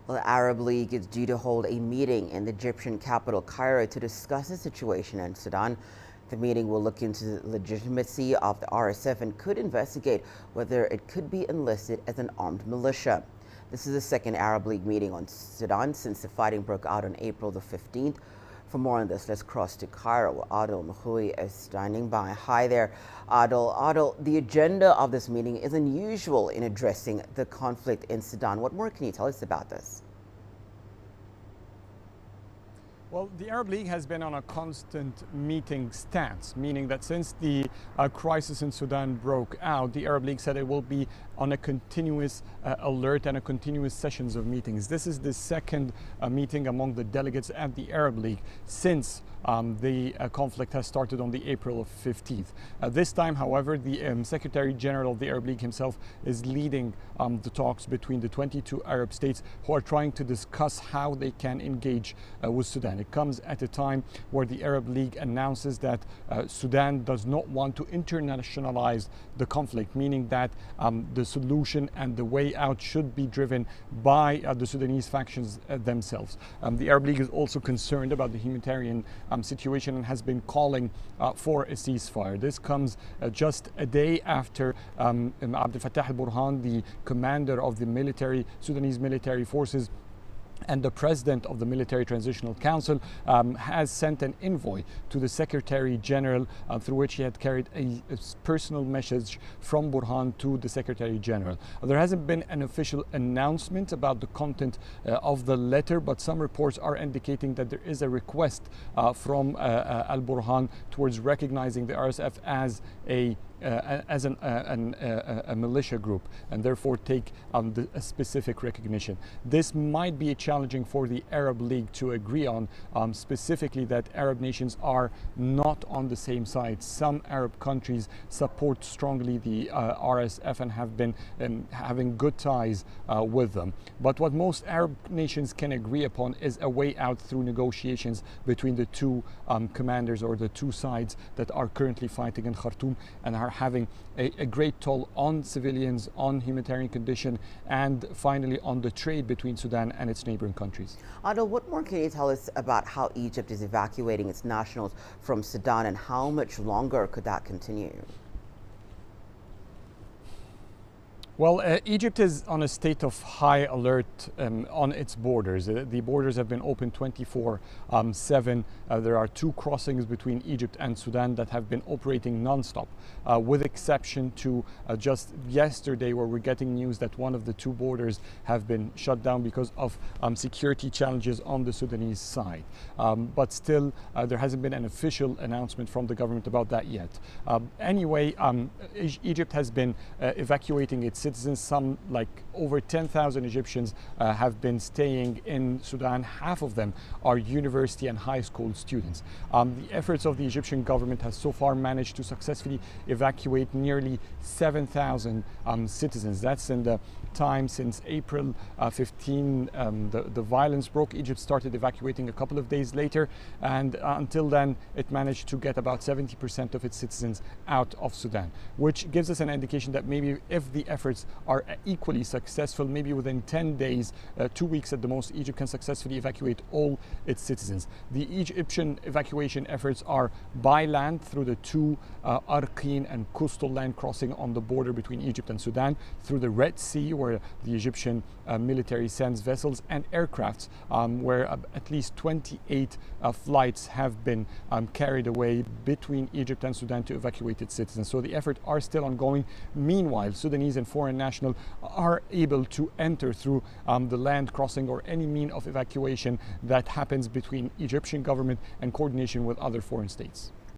Well, the Arab League is due to hold a meeting in the Egyptian capital, Cairo, to discuss the situation in Sudan. The meeting will look into the legitimacy of the RSF and could investigate whether it could be enlisted as an armed militia. This is the second Arab League meeting on Sudan since the fighting broke out on April the 15th. For more on this, let's cross to Cairo, where Adil Mkhui is standing by. Hi there, Adil. The agenda of this meeting is unusual in addressing the conflict in Sudan. What more can you tell us about this? Well, the Arab League has been on a constant meeting stance, meaning that since the crisis in Sudan broke out, the Arab League said it will be on a continuous alert and a continuous sessions of meetings. This is the second meeting among the delegates at the Arab League since the conflict has started on the April 15th. This time, however, the Secretary General of the Arab League himself is leading the talks between the 22 Arab states who are trying to discuss how they can engage with Sudan. It comes at a time where the Arab League announces that Sudan does not want to internationalize the conflict, meaning that the solution and the way out should be driven by the Sudanese factions themselves. The Arab League is also concerned about the humanitarian situation and has been calling for a ceasefire. This comes just a day after Abdel Fattah al-Burhan, the commander of the Sudanese military forces and the president of the Military Transitional Council, has sent an envoy to the Secretary General through which he had carried a personal message from Burhan to the Secretary General. There hasn't been an official announcement about the content of the letter, but some reports are indicating that there is a request from al-Burhan towards recognizing the RSF as a militia group and therefore take a specific recognition. This might be challenging for the Arab League to agree on, specifically that Arab nations are not on the same side. Some Arab countries support strongly the RSF and have been having good ties with them. But what most Arab nations can agree upon is a way out through negotiations between the two commanders or the two sides that are currently fighting in Khartoum and are having a great toll on civilians, on humanitarian condition, and finally on the trade between Sudan and its neighboring countries. Adil, what more can you tell us about how Egypt is evacuating its nationals from Sudan and how much longer could that continue? Well, Egypt is on a state of high alert on its borders. The borders have been open 24/7. There are two crossings between Egypt and Sudan that have been operating non-stop, with exception to just yesterday, where we're getting news that one of the two borders have been shut down because of security challenges on the Sudanese side. But still, there hasn't been an official announcement from the government about that yet. Anyway, Egypt has been evacuating its citizens. Some, like over 10,000 Egyptians, have been staying in Sudan. Half of them are university and high school students. The efforts of the Egyptian government has so far managed to successfully evacuate nearly 7,000 citizens. That's in the time since April 15, the violence broke. Egypt started evacuating a couple of days later, and until then it managed to get about 70% of its citizens out of Sudan, which gives us an indication that maybe if the efforts are equally successful, maybe within 10 days, 2 weeks at the most, Egypt can successfully evacuate all its citizens. The Egyptian evacuation efforts are by land through the two Arqin and coastal land crossing on the border between Egypt and Sudan, through the Red Sea, where the Egyptian military sends vessels, and aircrafts, where at least 28 flights have been carried away between Egypt and Sudan to evacuate its citizens. So the efforts are still ongoing. Meanwhile, Sudanese and foreign nationals are able to enter through the land crossing or any mean of evacuation that happens between Egyptian government and coordination with other foreign states.